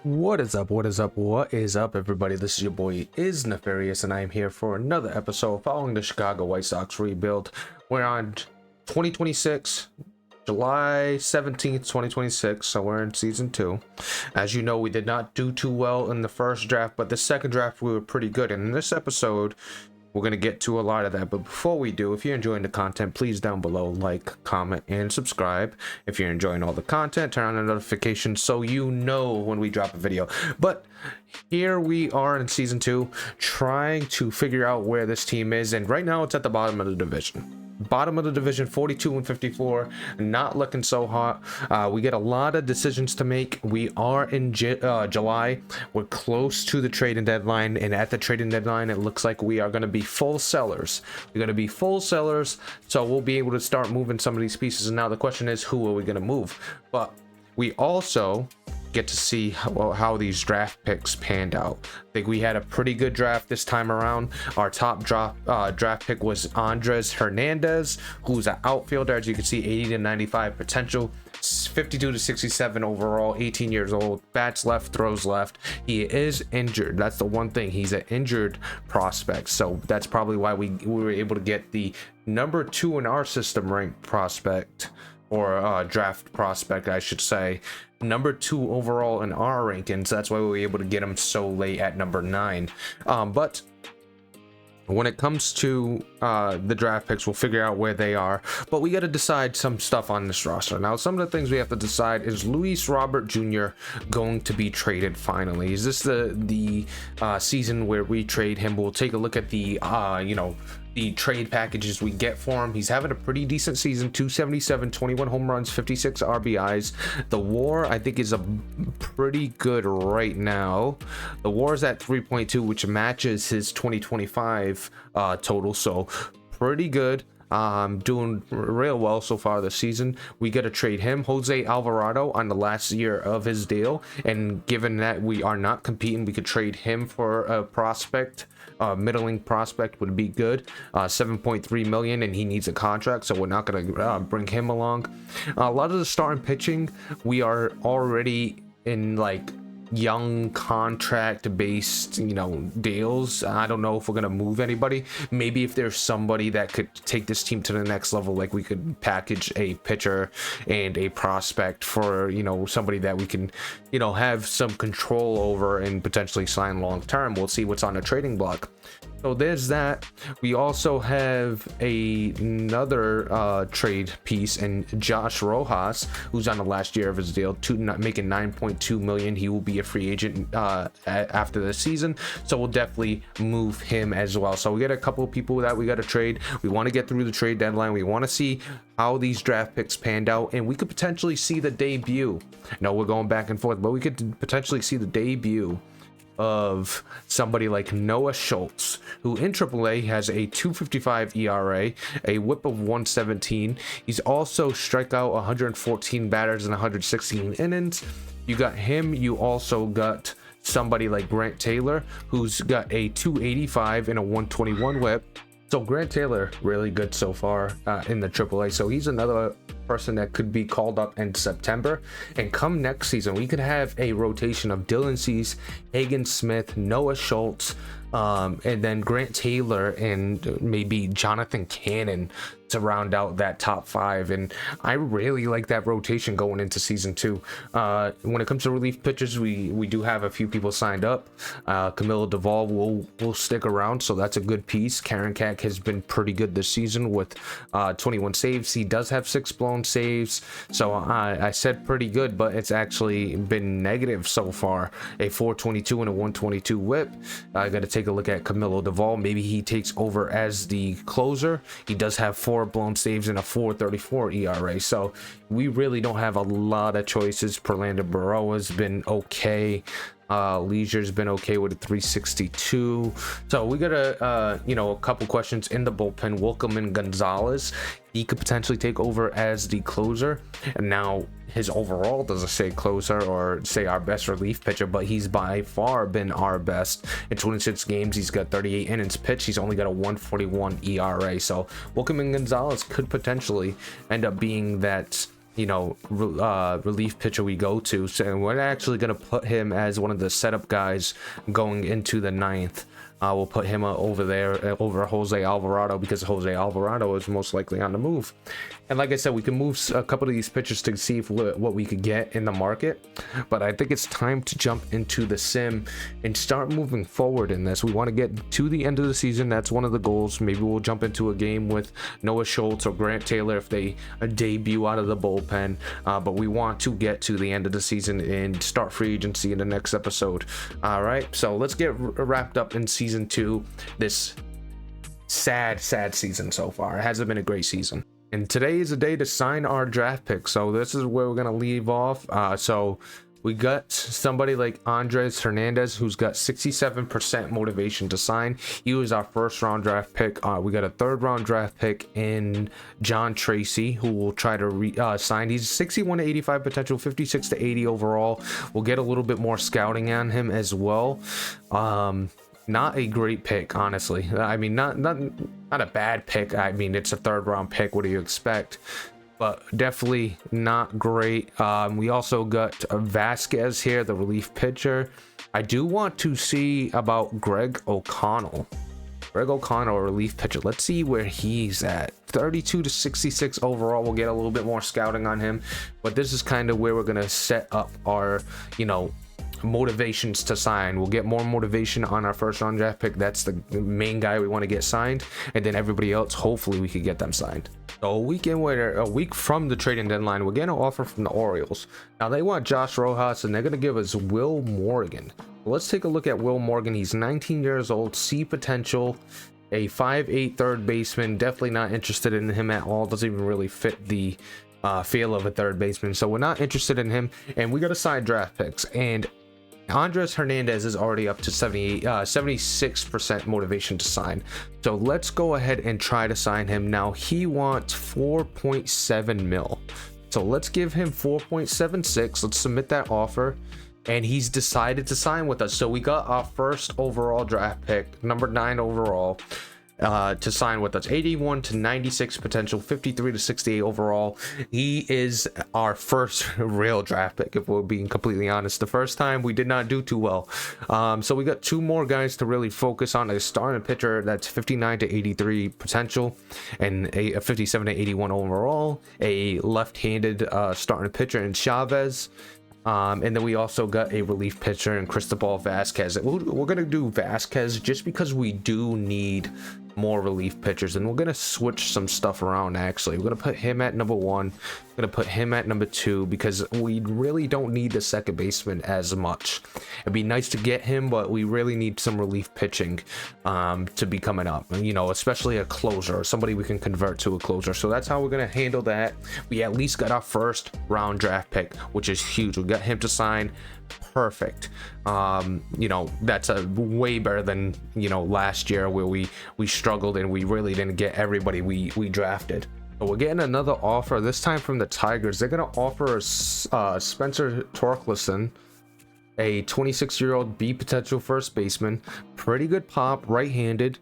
What is up? What is up? What is up, everybody? This is your boy Is Nefarious, and I am here for another episode following the Chicago White Sox rebuild. We're on 2026, July 17th, 2026, so we're in season 2. As you know, we did not do too well in the first draft, but the second draft we were pretty good. And in this episode, we're going to get to a lot of that, but before we do, if you're enjoying the content, please down below like, comment, and subscribe. If you're enjoying all the content, turn on the notifications so you know when we drop a video. But here we are in season 2, trying to figure out where this team is, and right now it's at the bottom of the division. 42 and 54, not looking so hot. We get a lot of decisions to make. We are in July. We're close to the trading deadline, and at the trading deadline it looks like we are going to be full sellers. So we'll be able to start moving some of these pieces. And now the question is, who are we going to move? But we also get to see how these draft picks panned out. I think we had a pretty good draft this time around. Our top draft pick was Andres Hernandez, who's an outfielder. As you can see, 80 to 95 potential, 52 to 67 overall, 18 years old, bats left, throws left. He is injured. That's the one thing. He's an injured prospect, so that's probably why we were able to get the number 2 in our system ranked prospect, or draft prospect, I should say, number 2 overall in our rankings. That's why we were able to get him so late at number 9. But when it comes to the draft picks, we'll figure out where they are, but we got to decide some stuff on this roster. Now, some of the things we have to decide is Luis Robert Jr. going to be traded finally? Is this the season where we trade him? We'll take a look at the the trade packages we get for him. He's having a pretty decent season, 277, 21 home runs, 56 RBIs. The WAR, I think, is a pretty good right now. The WAR is at 3.2, which matches his 2025 total, so pretty good. Doing real well so far this season. We got to trade him, Jose Alvarado, on the last year of his deal, and given that we are not competing, we could trade him for a prospect. Middling prospect would be good. 7.3 million, and he needs a contract, so we're not gonna bring him along. A lot of the starting pitching, we are already in like young contract based deals. I don't know if we're gonna move anybody. Maybe if there's somebody that could take this team to the next level, like we could package a pitcher and a prospect for somebody that we can have some control over and potentially sign long term. We'll see what's on the trading block. So there's that. We also have another trade piece in Josh Rojas, who's on the last year of his deal, making 9.2 million. He will be a free agent after the season, so we'll definitely move him as well. So we got a couple of people that we got to trade. We want to get through the trade deadline. We want to see how these draft picks panned out, and we could potentially see the debut. We're going back and forth, but we could potentially see the debut of somebody like Noah Schultz, who in AAA has a 2.55 ERA, a whip of 117. He's also struck out 114 batters in 116 innings. You got him. You also got somebody like Grant Taylor, who's got a 285 and a 121 whip. So Grant Taylor, really good so far in the AAA. So he's another person that could be called up in September. And come next season, we could have a rotation of Dylan Cease, Hagen Smith, Noah Schultz, and then Grant Taylor and maybe Jonathan Cannon to round out that top 5. And I really like that rotation going into season 2. When it comes to relief pitchers, we do have a few people signed up. Camilo Duvall will stick around, so that's a good piece. Karen Cack has been pretty good this season with 21 saves. He does have 6 blown saves, so I said pretty good, but it's actually been negative so far. A 422 and a 122 whip. I got to take a look at Camilo Duvall. Maybe he takes over as the closer. He does have 4 blown saves and a 4.34 ERA, so we really don't have a lot of choices. Perlander Burrow has been okay. Leisure's been okay with a 362. So we got a couple questions in the bullpen. Wilkerman Gonzalez, he could potentially take over as the closer, and now his overall doesn't say closer or say our best relief pitcher, but he's by far been our best. In 26 games, he's got 38 innings pitched. He's only got a 141 ERA. So Wilkerman Gonzalez could potentially end up being that relief pitcher we go to. So we're actually going to put him as one of the setup guys going into the ninth. We'll put him over there over Jose Alvarado, because Jose Alvarado is most likely on the move. And like I said, we can move a couple of these pitchers to see what we could get in the market. But I think it's time to jump into the sim and start moving forward in this. We want to get to the end of the season. That's one of the goals. Maybe we'll jump into a game with Noah Schultz or Grant Taylor if they debut out of the bullpen. But we want to get to the end of the season and start free agency in the next episode. All right, so let's get wrapped up in season 2. This sad season so far. It hasn't been a great season. And today is a day to sign our draft pick. So this is where we're going to leave off. So we got somebody like Andres Hernandez, who's got 67% motivation to sign. He was our first round draft pick. We got a third round draft pick in John Tracy, who will try to sign. He's 61 to 85 potential, 56 to 80 overall. We'll get a little bit more scouting on him as well. Not a great pick, honestly. I mean, not a bad pick. I mean, it's a third round pick. What do you expect? But definitely not great. We also got Vasquez here, the relief pitcher. I do want to see about Greg O'Connell. Greg O'Connell, relief pitcher. Let's see where he's at. 32 to 66 overall. We'll get a little bit more scouting on him. But this is kind of where we're going to set up our, motivations to sign. We'll get more motivation on our first round draft pick. That's the main guy we want to get signed, and then everybody else, hopefully we could get them signed. So a week from the trading deadline, we're getting an offer from the Orioles. Now they want Josh Rojas, and they're going to give us Will Morgan. Let's take a look at Will Morgan. He's 19 years old, C potential, a 5'8" third baseman. Definitely not interested in him at all. Doesn't even really fit the feel of a third baseman, so we're not interested in him. And we got to sign draft picks, and Andres Hernandez is already up to 76% motivation to sign. So let's go ahead and try to sign him. Now he wants 4.7 mil. So let's give him 4.76. Let's submit that offer. And he's decided to sign with us. So we got our first overall draft pick, number 9 overall, to sign with us. 81 to 96 potential, 53 to 68 overall. He is our first real draft pick, if we're being completely honest. The first time we did not do too well. So we got 2 more guys to really focus on. A starting pitcher that's 59 to 83 potential and a 57 to 81 overall. A left-handed starting pitcher in Chavez. And then we also got a relief pitcher in Cristobal Vasquez. We're going to do Vasquez just because we do need more relief pitchers, and we're going to switch some stuff around. Actually, we're going to put him at number 1. We're going to put him at number 2 because we really don't need the second baseman as much. It'd be nice to get him, but we really need some relief pitching to be coming up, especially a closer or somebody we can convert to a closer. So that's how we're going to handle that. We at least got our first round draft pick, which is huge. We got him to sign. Perfect. That's a way better than last year where we struggled and we really didn't get everybody we drafted. But we're getting another offer, this time from the Tigers. They're gonna offer Spencer Torkelson, a 26-year-old B potential first baseman, pretty good pop, right-handed,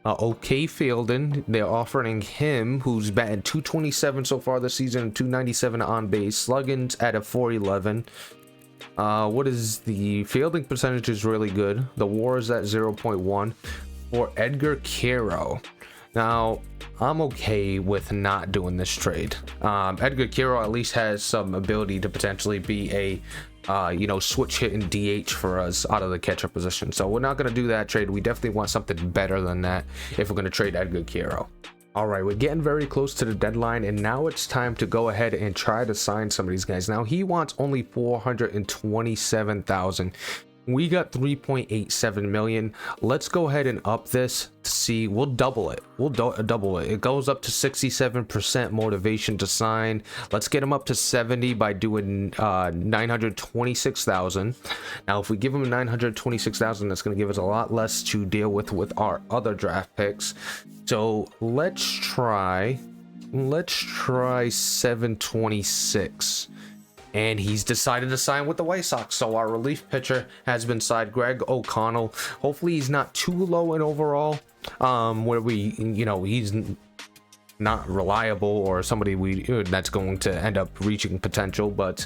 okay fielding. They're offering him, who's batted 227 so far this season and 297 on base, slugging's at a 411. What is the fielding percentage is really good. The WAR is at 0.1 for Edgar Quero. Now I'm okay with not doing this trade. Edgar Quero at least has some ability to potentially be a switch hit and DH for us out of the catcher position. So we're not going to do that trade. We definitely want something better than that if we're going to trade Edgar Quero. All right, we're getting very close to the deadline, and now it's time to go ahead and try to sign some of these guys. Now he wants only 427,000. We got 3.87 million. Let's go ahead and up this to see. We'll double it. We'll double it. It goes up to 67% motivation to sign. Let's get him up to 70 by doing 926,000. Now if we give him 926,000, that's going to give us a lot less to deal with our other draft picks. So let's try 726. And he's decided to sign with the White Sox. So our relief pitcher has been signed, Greg O'Connell. Hopefully he's not too low in overall, where we, he's not reliable or somebody that's going to end up reaching potential, but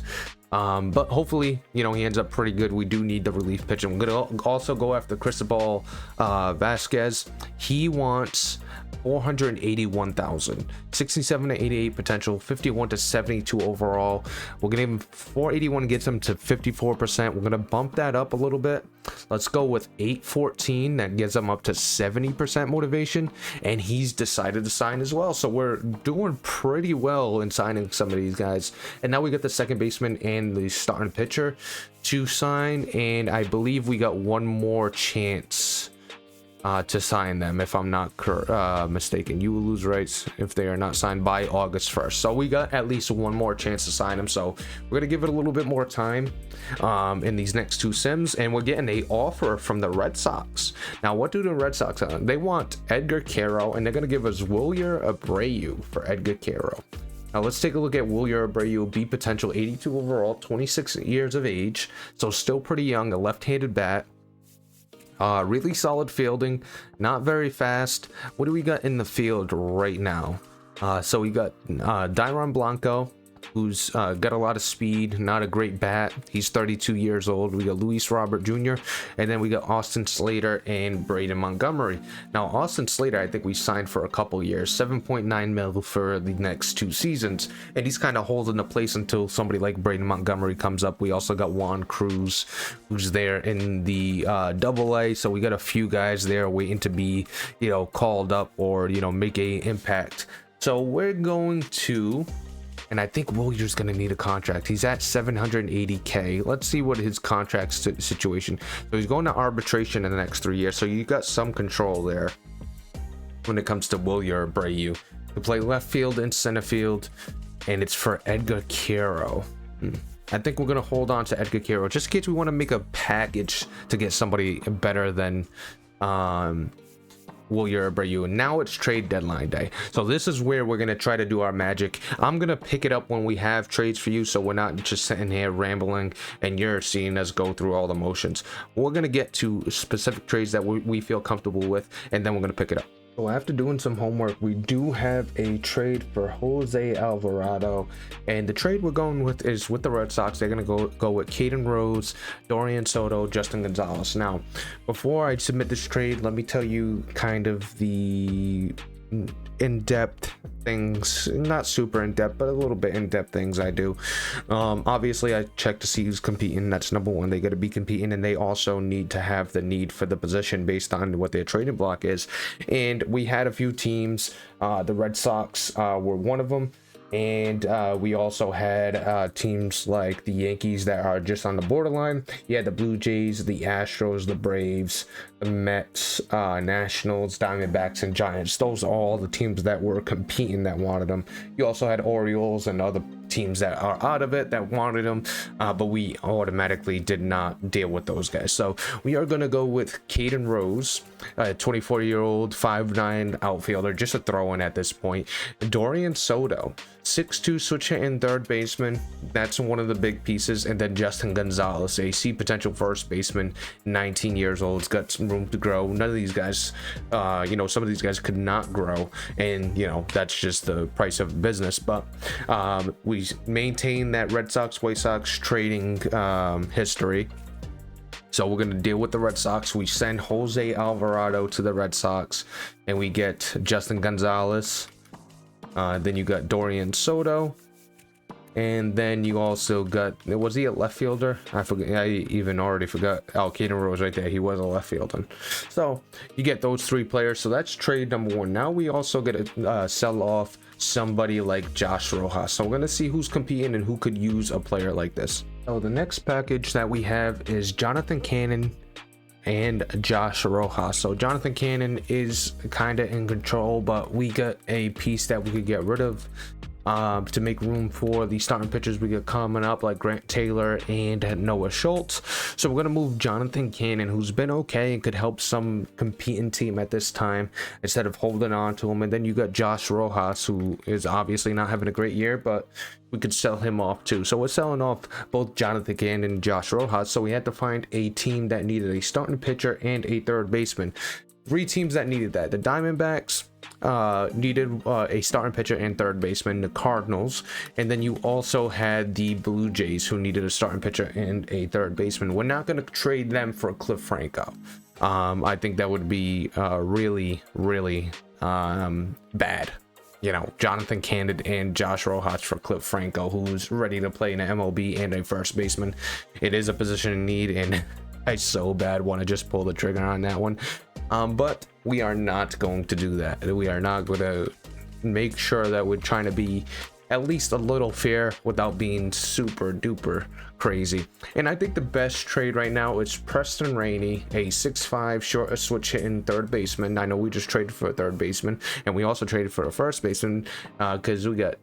hopefully, you know, he ends up pretty good. We do need the relief pitcher. I'm gonna also go after Cristobal Vasquez. He wants 481,000, 67 to 88 potential, 51 to 72 overall. We're gonna give him 481, gets him to 54%. We're gonna bump that up a little bit. Let's go with 814, that gets him up to 70% motivation, and he's decided to sign as well. So we're doing pretty well in signing some of these guys. And now we got the second baseman and the starting pitcher to sign, and I believe we got one more chance to sign them, if I'm not mistaken. You will lose rights if they are not signed by August 1st. So we got at least one more chance to sign them. So we're gonna give it a little bit more time in these next two sims, and we're getting a offer from the Red Sox. Now, what do the Red Sox want? They want Edgar Quero, and they're gonna give us Wilyer Abreu for Edgar Quero. Now let's take a look at Wilyer Abreu. B potential, 82 overall, 26 years of age, so still pretty young. A left-handed bat. Really solid fielding, not very fast. What do we got in the field right now? So we got Dairon Blanco, who's got a lot of speed, not a great bat. He's 32 years old. We got Luis Robert Jr., and then we got Austin Slater and Braden Montgomery. Now, Austin Slater, I think we signed for a couple years, 7.9 mil for the next 2 seasons, and he's kind of holding the place until somebody like Braden Montgomery comes up. We also got Juan Cruz, who's there in the AA, so we got a few guys there waiting to be, you know, called up or, you know, make a impact. So we're going to, and I think Willier's going to need a contract. He's at 780K. Let's see what his contract situation. So he's going to arbitration in the next 3 years. So you got some control there when it comes to Wilyer Abreu. To play left field and center field, and it's for Edgar Quero. I think we're going to hold on to Edgar Quero just in case we want to make a package to get somebody better than Wilyer Abreu. And now it's trade deadline day, so this is where we're gonna try to do our magic. I'm gonna pick it up when we have trades for you, so we're not just sitting here rambling and you're seeing us go through all the motions. We're gonna get to specific trades that we feel comfortable with, and then we're gonna pick it up. So after doing some homework, we do have a trade for Jose Alvarado, and the trade we're going with is with the Red Sox. They're gonna go with Caden Rose, Dorian Soto, Justin Gonzalez. Now, before I submit this trade, let me tell you kind of the in-depth things, not super in-depth, but a little bit in-depth things I do. Obviously I check to see who's competing. That's number one. They got to be competing, and they also need to have the need for the position based on what their trading block is. And we had a few teams. The Red Sox were one of them, and we also had teams like the Yankees that are just on the borderline. You had the Blue Jays, the Astros, the Braves, the Mets, Nationals, Diamondbacks, and Giants. Those are all the teams that were competing that wanted them. You also had Orioles and other teams that are out of it that wanted them, but we automatically did not deal with those guys. So we are going to go with Caden Rose, a 24-year-old 5'9" outfielder, just a throw-in at this point. Dorian Soto, 6'2" switch hitting third baseman. That's one of the big pieces. And then Justin Gonzalez, a C potential first baseman, 19 years old. He's got some room to grow. None of these guys, you know, some of these guys could not grow, and you know, that's just the price of business. But we maintain that Red Sox White Sox trading history. So we're going to deal with the Red Sox. We send Jose Alvarado to the Red Sox, and we get Justin Gonzalez. Then you got Dorian Soto, and then you also got, was he a left fielder? I forget. I even already forgot. Oh, Caden Rose right there. He was a left fielder. So you get those 3 players. So that's trade number 1. Now we also get to sell off somebody like Josh Rojas. So we're going to see who's competing and who could use a player like this. So the next package that we have is Jonathan Cannon and Josh Rojas. So Jonathan Cannon is kind of in control, but we got a piece that we could get rid of to make room for the starting pitchers we got coming up, like Grant Taylor and Noah Schultz. So we're going to move Jonathan Cannon, who's been okay and could help some competing team at this time, instead of holding on to him. And then you got Josh Rojas, who is obviously not having a great year, but we could sell him off too. So we're selling off both Jonathan Cannon and Josh Rojas. So we had to find a team that needed a starting pitcher and a third baseman. three teams that needed that. The Diamondbacks needed a starting pitcher and third baseman, the Cardinals, and then you also had the Blue Jays, who needed a starting pitcher and a third baseman. We're not going to trade them for Cliff Franco. I think that would be really bad. You know, Jonathan Candid and Josh Rojas for Cliff Franco, who's ready to play in the MLB, and a first baseman. It is a position in need, and I so bad want to just pull the trigger on that one. But we are not going to do that. We are not going to make sure that we're trying to be at least a little fair without being super duper crazy. And I think the best trade right now is Preston Rainey, a 6'5" short switch hitting third baseman. I know we just traded for a third baseman, and we also traded for a first baseman because we got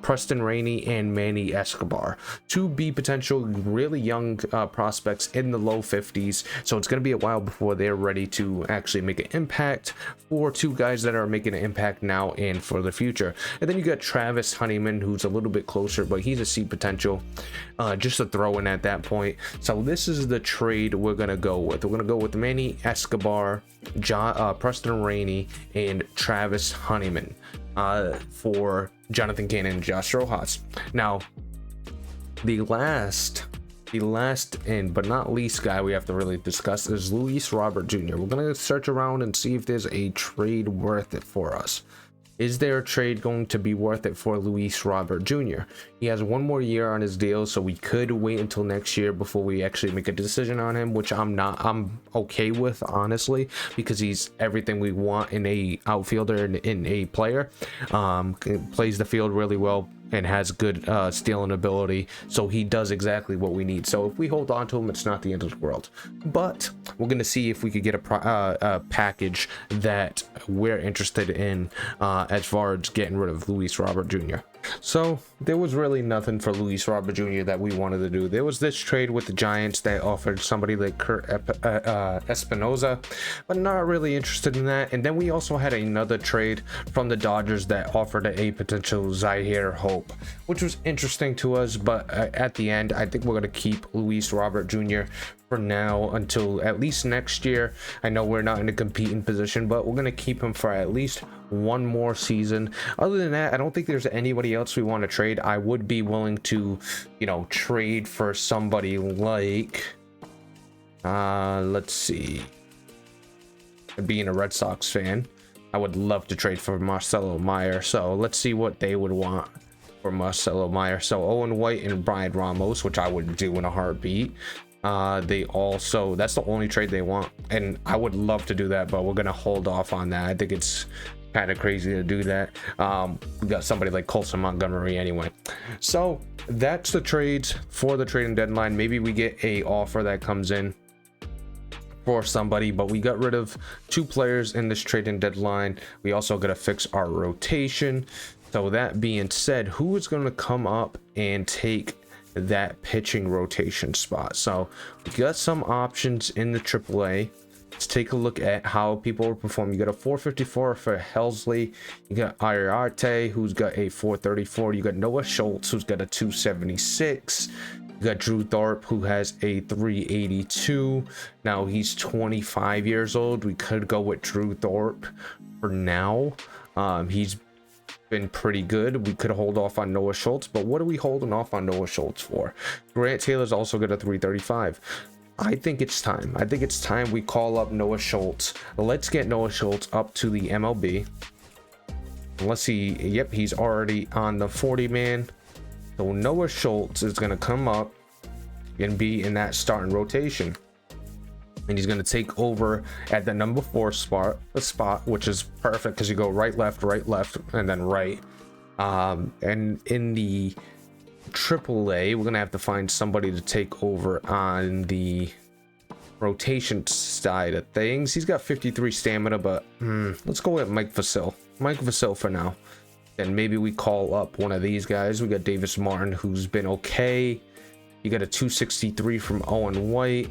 Preston Rainey and Manny Escobar, two B potential really young prospects in the low 50s. So it's going to be a while before they're ready to actually make an impact, for two guys that are making an impact now and for the future. And then you got Travis Honeyman, who's a little bit closer, but he's a C potential, just a throw in at that point. So this is the trade we're going to go with. We're going to go with Manny Escobar, Preston Rainey, and Travis Honeyman for Jonathan Cannon and Josh Rojas. Now, the last and but not least guy we have to really discuss is Luis Robert Jr. We're going to search around and see if there's a trade worth it for us. Is there a trade going to be worth it for Luis Robert Jr.? He has one more year on his deal, so we could wait until next year before we actually make a decision on him, which I'm okay with, honestly, because he's everything we want in a outfielder and in a player. Plays the field really well and has good stealing ability, so he does exactly what we need. So if we hold on to him, it's not the end of the world. But we're gonna see if we could get a package that we're interested in as far as getting rid of Luis Robert Jr. So there was really nothing for Luis Robert Jr. that we wanted to do. There was this trade with the Giants that offered somebody like Kurt Espinoza, but not really interested in that. And then we also had another trade from the Dodgers that offered a potential Zyhir Hope, which was interesting to us. But at the end, I think we're going to keep Luis Robert Jr. for now until at least next year. I know we're not in a competing position, but we're going to keep him for at least one more season. Other than that, I don't think there's anybody else we want to trade. I would be willing to, you know, trade for somebody like let's see, being a Red Sox fan, I would love to trade for Marcelo Meyer. So let's see what they would want for Marcelo Meyer. So Owen White and Brian Ramos, which I would do in a heartbeat. They also, that's the only trade they want, and I would love to do that, but we're gonna hold off on that. I think it's kind of crazy to do that. We got somebody like Colson Montgomery anyway. So that's the trades for the trading deadline. Maybe we get a offer that comes in for somebody, but we got rid of two players in this trading deadline. We also got to fix our rotation. So that being said, who is going to come up and take that pitching rotation spot? So we got some options in the AAA. Let's take a look at how people are performing. You got a 454 for Helsley. You got Ariarte, who's got a 434. You got Noah Schultz, who's got a 276. You got Drew Thorpe, who has a 382. Now he's 25 years old. We could go with Drew Thorpe for now. He's been pretty good. We could hold off on Noah Schultz, but what are we holding off on Noah Schultz for? Grant Taylor's also got a 335. I think it's time. I think it's time we call up Noah Schultz. Let's get Noah Schultz up to the MLB. Let's see. Yep, he's already on the 40-man. So Noah Schultz is going to come up and be in that starting rotation. And he's going to take over at the number 4 spot, which is perfect because you go right, left, and then right. And in the AAA, we're gonna have to find somebody to take over on the rotation side of things. He's got 53 stamina, but let's go with Mike Vasil for now. Then maybe we call up one of these guys. We got Davis Martin, who's been okay. You got a 263 from Owen White.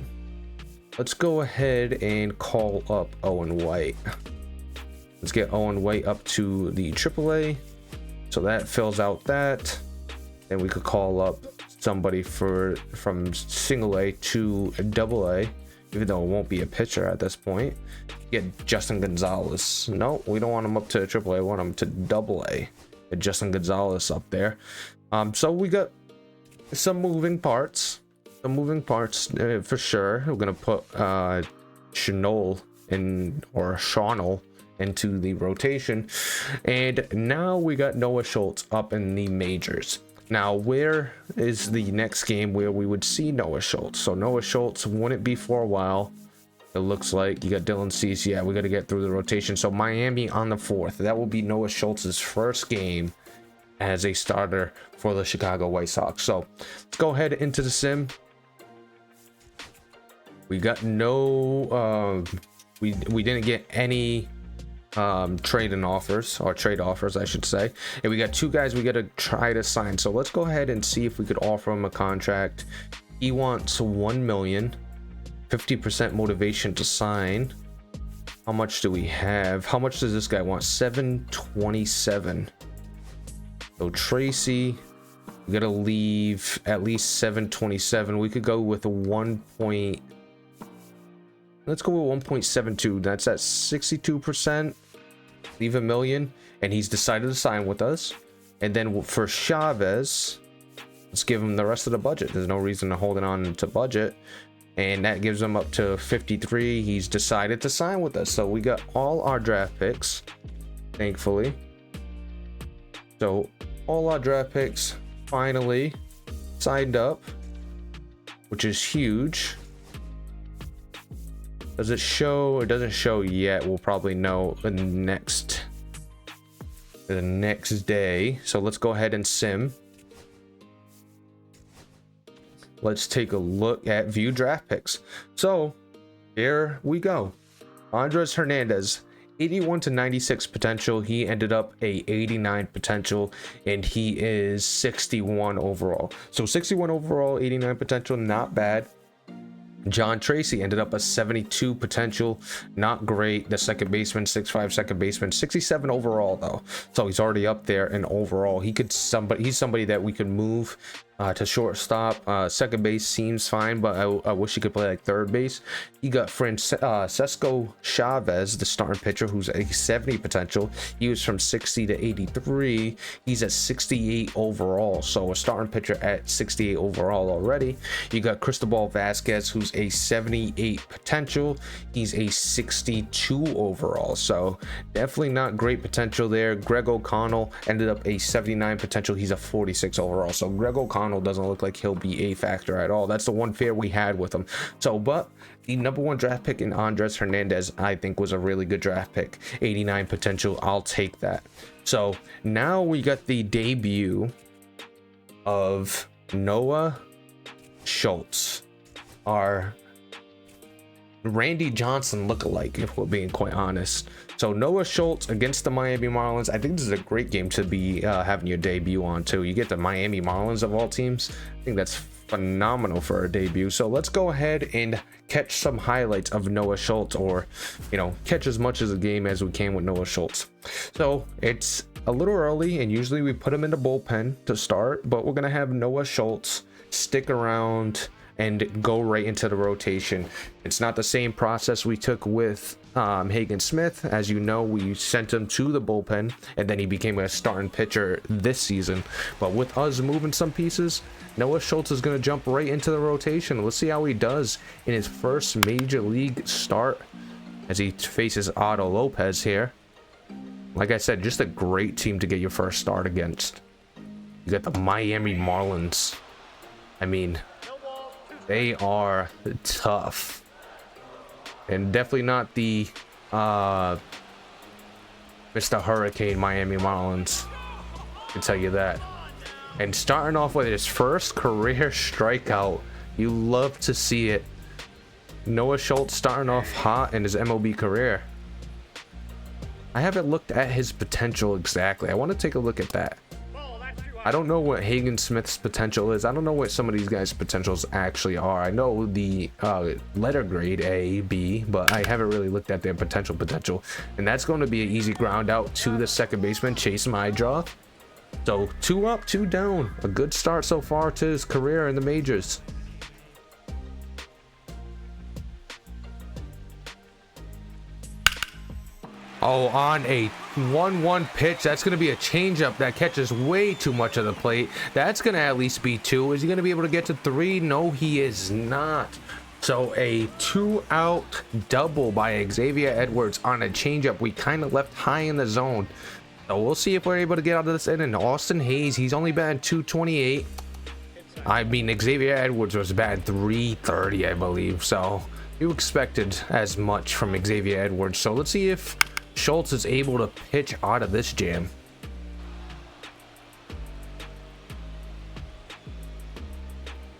Let's go ahead and call up Owen White. Let's get Owen White up to the AAA, so that fills out that. Then we could call up somebody from single A to double A. even though it won't be a pitcher at this point. Get Justin Gonzalez. No, we don't want him up to AAA. I want him to AA. Get Justin Gonzalez up there. So we got some moving parts. For sure. We're gonna put Chanel in, or Shawnell into the rotation, and now we got Noah Schultz up in the majors. Now, where is the next game where we would see Noah Schultz? So Noah Schultz wouldn't be for a while. It looks like you got Dylan Cease. Yeah, we got to get through the rotation. So Miami on the 4th. That will be Noah Schultz's first game as a starter for the Chicago White Sox. So let's go ahead into the sim. We got no we didn't get any trade offers, I should say, and we got 2 guys we got to try to sign. So let's go ahead and see if we could offer him a contract. He wants 1 million, 50% motivation to sign. How much do we have? How much does this guy want? 727. So Tracy, we gotta leave at least 727. We could go with a let's go with 1.72. That's at 62%. Leave $1 million, and he's decided to sign with us. And then for Chavez, let's give him the rest of the budget. There's no reason to hold it on to budget, and that gives him up to 53. He's decided to sign with us. So we got all our draft picks, thankfully. So all our draft picks finally signed up, which is huge. Does it show? It doesn't show yet. We'll probably know the next day. So let's go ahead and sim. Let's take a look at view draft picks. So here we go. Andres Hernandez, 81 to 96 potential. He ended up a 89 potential, and he is 61 overall. So 61 overall, 89 potential, not bad. John Tracy ended up a 72 potential, not great. The second baseman, 6'5" second baseman, 67 overall though. So he's already up there in overall. He's somebody that we could move to shortstop. Second base seems fine, but I wish he could play like third base. You got Francisco Chavez, the starting pitcher, who's a 70 potential. He was from 60 to 83. He's at 68 overall. So a starting pitcher at 68 overall already. You got Cristobal Vasquez, who's a 78 potential. He's a 62 overall. So definitely not great potential there. Greg O'Connell ended up a 79 potential. He's a 46 overall. So Greg O'Connell doesn't look like he'll be a factor at all. That's the one fear we had with him. So, but the number 1 draft pick in Andres Hernandez, I think, was a really good draft pick. 89 potential. I'll take that. So now we got the debut of Noah Schultz, our Randy Johnson lookalike, if we're being quite honest. So Noah Schultz against the Miami Marlins. I think this is a great game to be having your debut on too. You get the Miami Marlins of all teams. I think that's phenomenal for a debut. So let's go ahead and catch some highlights of Noah Schultz, or catch as much of the game as we can with Noah Schultz. So it's a little early, and usually we put him in the bullpen to start, but we're gonna have Noah Schultz stick around and go right into the rotation. It's not the same process we took with Hagen Smith. As you know, we sent him to the bullpen, and then he became a starting pitcher this season. But with us moving some pieces, Noah Schultz is going to jump right into the rotation. Let's see how he does in his first major league start as he faces Otto Lopez here. Like I said, just a great team to get your first start against. You got the Miami Marlins. I mean, they are tough, and definitely not the Mr. Hurricane Miami Marlins, I can tell you that. And starting off with his first career strikeout, you love to see it. Noah Schultz starting off hot in his MLB career. I haven't looked at his potential exactly. I want to take a look at that. I don't know what Hagen Smith's potential is. I don't know what some of these guys' potentials actually are. I know the letter grade A, B, but I haven't really looked at their potential. And that's going to be an easy ground out to the second baseman, Chase Mydraw. So 2 up, 2 down. A good start so far to his career in the majors. Oh, on a 1-1 pitch, that's going to be a changeup that catches way too much of the plate. That's going to at least be 2. Is he going to be able to get to 3? No, he is not. So a 2-out double by Xavier Edwards on a changeup we kind of left high in the zone. So we'll see if we're able to get out of this inning. Austin Hayes, he's only batting 228. I mean, Xavier Edwards was batting 330, I believe. So you expected as much from Xavier Edwards. So let's see if Schultz is able to pitch out of this jam.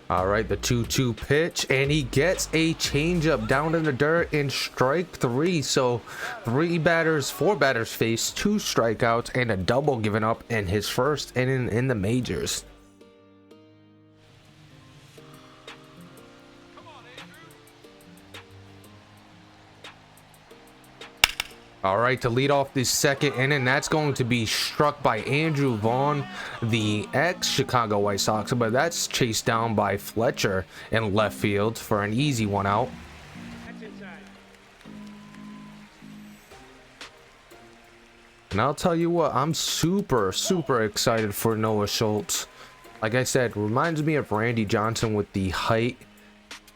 All right, the 2-2 pitch, and he gets a changeup down in the dirt in strike 3. So 4 batters face 2 strikeouts and a double given up in his first inning in the majors. All right, to lead off this second inning, that's going to be struck by Andrew Vaughn, the ex-Chicago White Sox, but that's chased down by Fletcher in left field for an easy 1 out. And I'll tell you what, I'm super excited for Noah Schultz. Like I said, reminds me of Randy Johnson with the height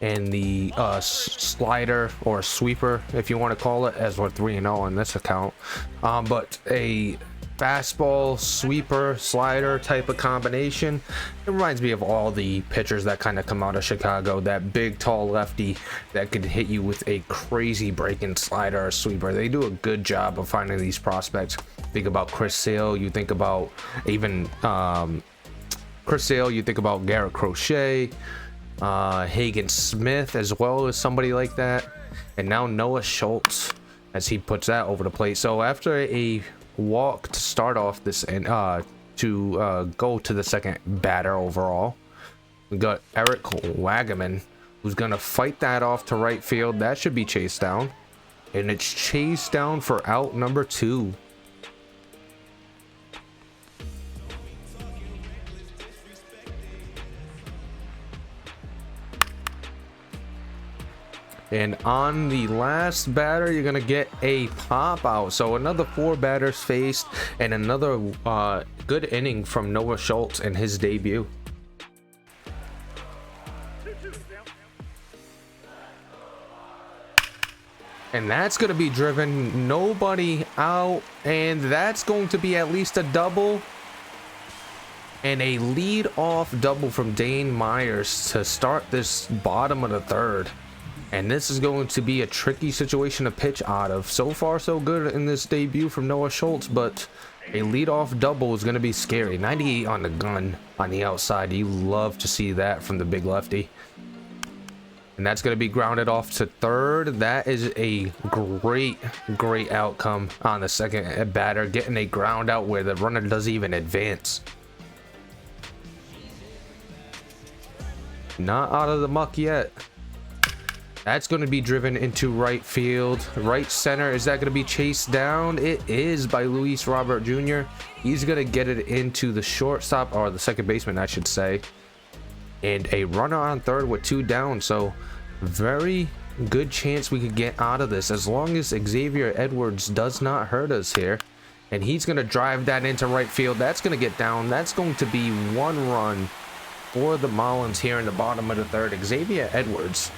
and the slider or sweeper, if you want to call it, as we're 3-0 on this account. But a fastball, sweeper, slider type of combination. It reminds me of all the pitchers that kind of come out of Chicago. That big, tall lefty that could hit you with a crazy breaking slider or sweeper. They do a good job of finding these prospects. Think about Chris Sale. You think about even Chris Sale. You think about Garrett Crochet. Hagen Smith as well as somebody like that, and now Noah Schultz as he puts that over the plate. So after a walk to start off this and to go to the second batter overall, we got Eric Wagaman, who's gonna fight that off to right field. That should be chased down, and it's chased down for out number 2. And on the last batter, you're gonna get a pop out. So another 4 batters faced, and another good inning from Noah Schultz in his debut. And that's gonna be driven, nobody out, and that's going to be at least a double. And a lead-off double from Dane Myers to start this bottom of the 3rd. And this is going to be a tricky situation to pitch out of. So far, so good in this debut from Noah Schultz, but a leadoff double is going to be scary. 98 on the gun on the outside. You love to see that from the big lefty. And that's going to be grounded off to 3rd. That is a great outcome on the second batter, getting a ground out where the runner doesn't even advance. Not out of the muck yet. That's going to be driven into right field. Right center, is that going to be chased down? It is by Luis Robert Jr. He's going to get it into the shortstop, or the second baseman, I should say. And a runner on 3rd with 2 down. So very good chance we could get out of this as long as Xavier Edwards does not hurt us here. And he's going to drive that into right field. That's going to get down. That's going to be 1 run for the Marlins here in the bottom of the 3rd. Xavier Edwards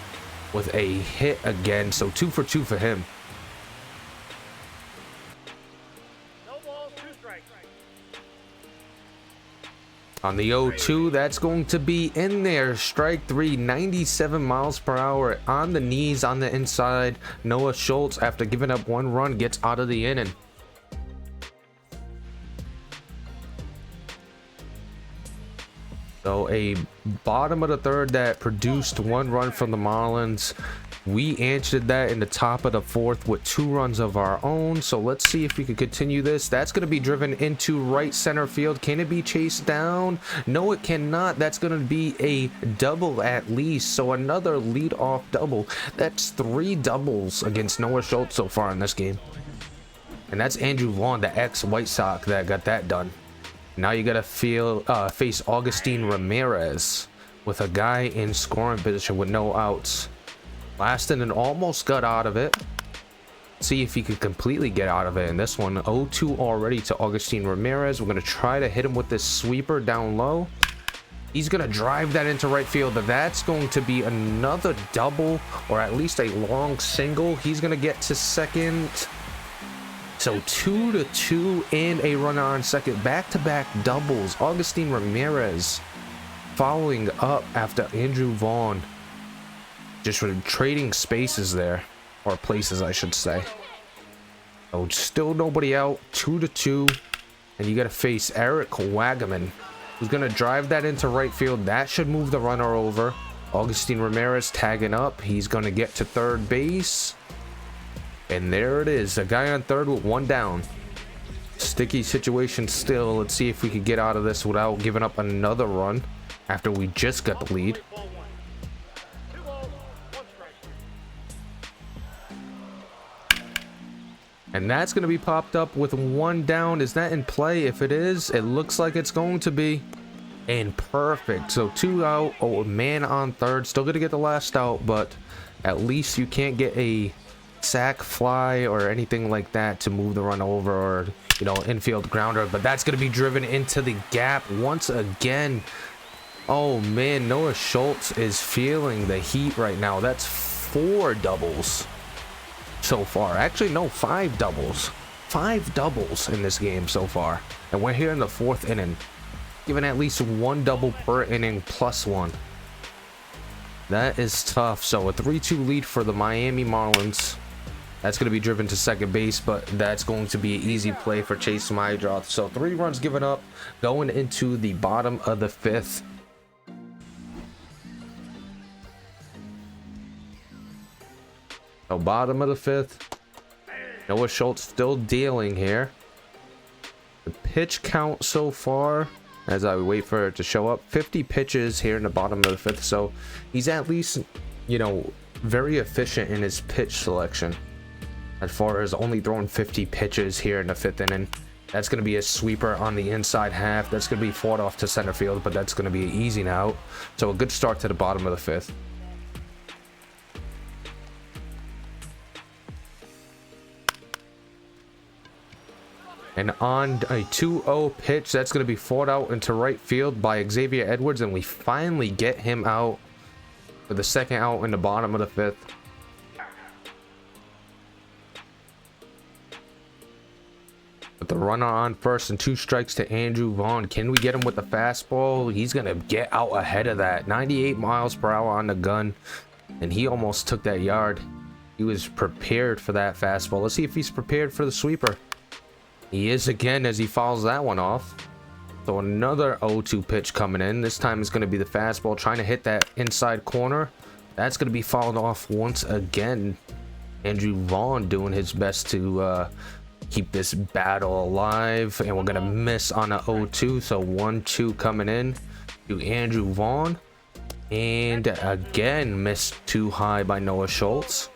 with a hit again, so 2 for 2 for him. No balls, 2 strikes. On the 0-2, that's going to be in there. Strike 3, 97 miles per hour on the knees on the inside. Noah Schultz, after giving up 1 run, gets out of the inning. So a bottom of the 3rd that produced 1 run from the Marlins. We answered that in the top of the 4th with 2 runs of our own. So let's see if we can continue this. That's going to be driven into right center field. Can it be chased down? No, it cannot. That's going to be a double at least. So another lead-off double. That's 3 doubles against Noah Schultz so far in this game. And that's Andrew Vaughn, the ex-White Sox, that got that done. Now you gotta face Augustine Ramirez with a guy in scoring position with no outs. Last inning almost got out of it. See if he could completely get out of it in this one. 0-2 already to Augustine Ramirez. We're going to try to hit him with this sweeper down low. He's going to drive that into right field. That's going to be another double, or at least a long single. He's going to get to second. So 2-2 and a runner on second. Back-to-back doubles. Augustine Ramirez following up after Andrew Vaughn. Just for trading spaces there. Or places, I should say. Oh, still nobody out. 2-2. And you got to face Eric Wagaman, who's going to drive that into right field. That should move the runner over. Augustine Ramirez tagging up. He's going to get to third base. And there it is. A guy on third with one down. Sticky situation still. Let's see if we could get out of this without giving up another run after we just got the lead. And that's going to be popped up with one down. Is that in play? If it is, it looks like it's going to be. And perfect. So 2 out. Oh, a man on third. Still going to get the last out, but at least you can't get a sack fly or anything like that to move the run over, or, you know, infield grounder. But that's going to be driven into the gap once again. Oh, man. Noah Schultz is feeling the heat right now. That's 4 doubles. So far. Actually, no, 5 doubles. 5 doubles in this game so far. And we're here in the 4th inning. Giving at least 1 double per inning plus 1. That is tough. So a 3-2 lead for the Miami Marlins. That's going to be driven to second base, but that's going to be an easy play for Chase Mydroth. So 3 runs given up going into the bottom of the 5th. So bottom of the 5th. Noah Schultz still dealing here. The pitch count so far, as I wait for it to show up, 50 pitches here in the bottom of the 5th. So he's at least, you know, very efficient in his pitch selection. As far as only throwing 50 pitches here in the 5th inning. That's going to be a sweeper on the inside half. That's going to be fought off to center field, but that's going to be an easy now. So a good start to the bottom of the 5th. And on a 2-0 pitch, that's going to be fought out into right field by Xavier Edwards. And we finally get him out for the second out in the bottom of the 5th. With the runner on first and 2 strikes to Andrew Vaughn. Can we get him with the fastball? He's going to get out ahead of that. 98 miles per hour on the gun. And he almost took that yard. He was prepared for that fastball. Let's see if he's prepared for the sweeper. He is again as he fouls that one off. So another 0-2 pitch coming in. This time it's going to be the fastball trying to hit that inside corner. That's going to be fouled off once again. Andrew Vaughn doing his best to keep this battle alive. And we're going to miss on a 0-2. So 1-2 coming in to Andrew Vaughn. And again missed too high by Noah Schultz.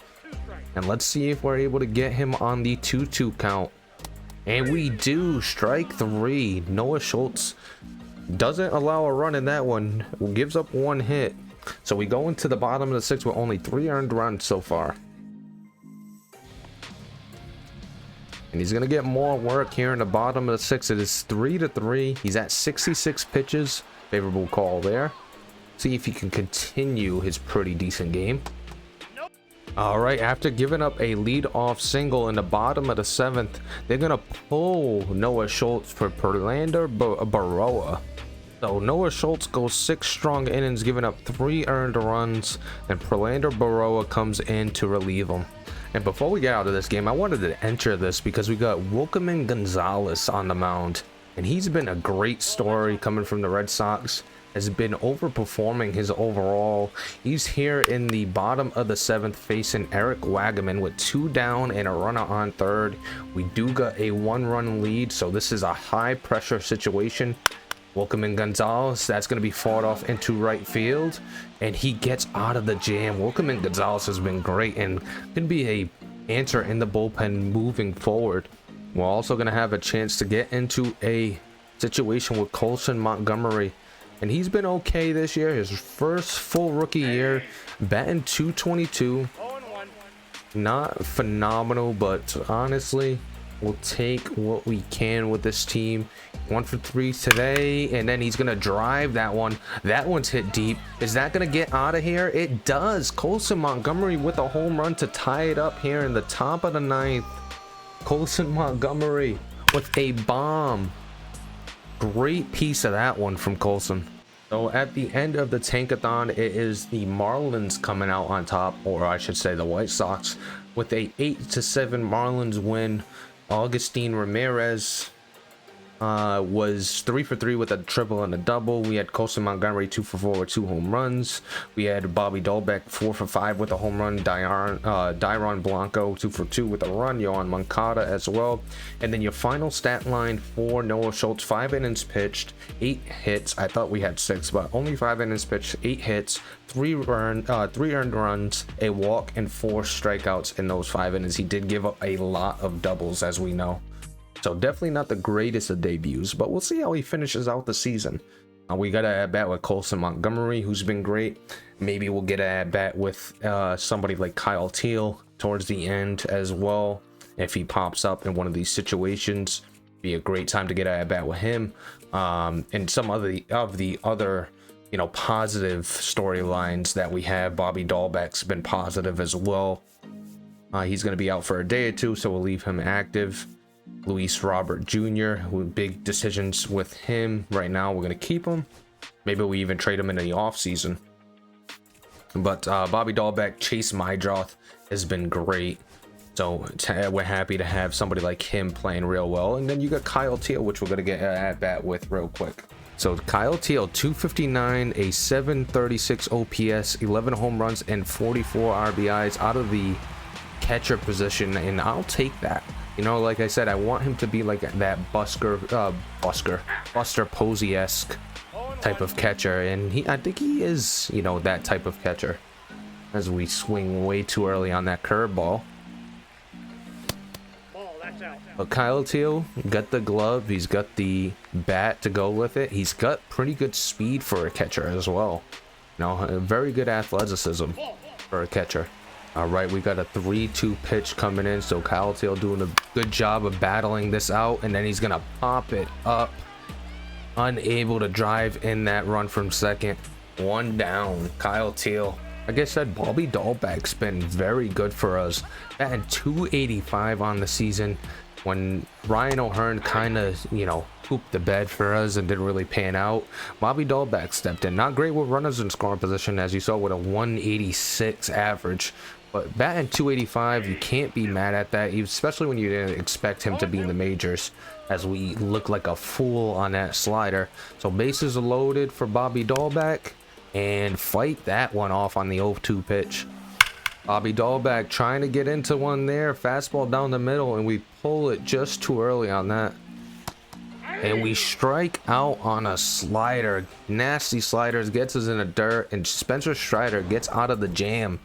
And let's see if we're able to get him on the 2-2 count. And we do. Strike 3. Noah Schultz doesn't allow a run in that one. Gives up 1 hit. So we go into the bottom of the 6th with only 3 earned runs so far. And he's going to get more work here in the bottom of the 6th. It is 3-3. He's at 66 pitches. Favorable call there. See if he can continue his pretty decent game. All right, after giving up a lead-off single in the bottom of the 7th, they're going to pull Noah Schultz for Prelander Baroa. So Noah Schultz goes 6 strong innings, giving up 3 earned runs, and Prelander Baroa comes in to relieve him. And before we get out of this game, I wanted to enter this because we got Wilkerman Gonzalez on the mound. And he's been a great story coming from the Red Sox. Has been overperforming his overall. He's here in the bottom of the 7th facing Eric Wagaman with 2 down and a runner on third. We do got a 1-run lead, so this is a high pressure situation. Wilkerman Gonzalez, that's going to be fought off into right field, and he gets out of the jam. Wilkerman Gonzalez has been great and can be a answer in the bullpen moving forward. We're also going to have a chance to get into a situation with Colson Montgomery. And he's been okay this year. His first full rookie year, batting .222. Not phenomenal, but honestly, we'll take what we can with this team. 1 for 3 today, and then he's gonna drive that one. That one's hit deep. Is that gonna get out of here? It does. Colson Montgomery with a home run to tie it up here in the top of the 9th. Colson Montgomery with a bomb. Great piece of that one from Colson. So at the end of the Tankathon, it is the Marlins coming out on top, or I should say the White Sox, with a 8-7 Marlins win. Augustine Ramirez was 3 for 3 with a triple and a double. We had Colson Montgomery 2 for 4 with 2 home runs. We had Bobby Dahlbeck 4 for 5 with a home run. Dairon Blanco 2 for 2 with a run. Yohan Moncada as well. And then your final stat line for Noah Schultz: 5 innings pitched, 8 hits. I thought we had 6, but only 5 innings pitched, 8 hits, 3 earned runs, a walk, and 4 strikeouts in those 5 innings. He did give up a lot of doubles, as we know. So definitely not the greatest of debuts, but we'll see how he finishes out the season. We got to at-bat with Colson Montgomery, who's been great. Maybe we'll get an at-bat with somebody like Kyle Teal towards the end as well. If he pops up in one of these situations, be a great time to get an at-bat with him. And some of the other, you know, positive storylines that we have. Bobby Dahlbeck's been positive as well. He's going to be out for a day or two, so we'll leave him active. Luis Robert Jr., with big decisions with him right now. We're going to keep him. Maybe we even trade him in the offseason. But Bobby Dahlbeck, Chase Mydroth has been great. So we're happy to have somebody like him playing real well. And then you got Kyle Teal, which we're going to get at bat with real quick. So Kyle Teal, 259, a 736 OPS, 11 home runs, and 44 RBIs out of the catcher position. And I'll take that. You know, like I said, I want him to be like that Buster Posey-esque type of catcher, and I think he is, you know, that type of catcher. As we swing way too early on that curveball. But Kyle Teal got the glove, he's got the bat to go with it. He's got pretty good speed for a catcher as well. You know, a very good athleticism for a catcher. All right, we got a 3-2 pitch coming in, so Kyle Teal doing a good job of battling this out, and then he's gonna pop it up. Unable to drive in that run from second. 1 down. Kyle Teal. Like I said, Bobby Dahlbeck's been very good for us. Batting 285 on the season. When Ryan O'Hearn kind of, you know, pooped the bed for us and didn't really pan out, Bobby Dahlbeck stepped in. Not great with runners in scoring position, as you saw, with a 186 average. But batting 285, you can't be mad at that, especially when you didn't expect him to be in the majors, as we look like a fool on that slider. So bases are loaded for Bobby Dahlbeck, and fight that one off on the 0-2 pitch. Bobby Dahlbeck trying to get into one there, fastball down the middle, and we pull it just too early on that. And we strike out on a slider. Nasty sliders, gets us in the dirt, and Spencer Strider gets out of the jam.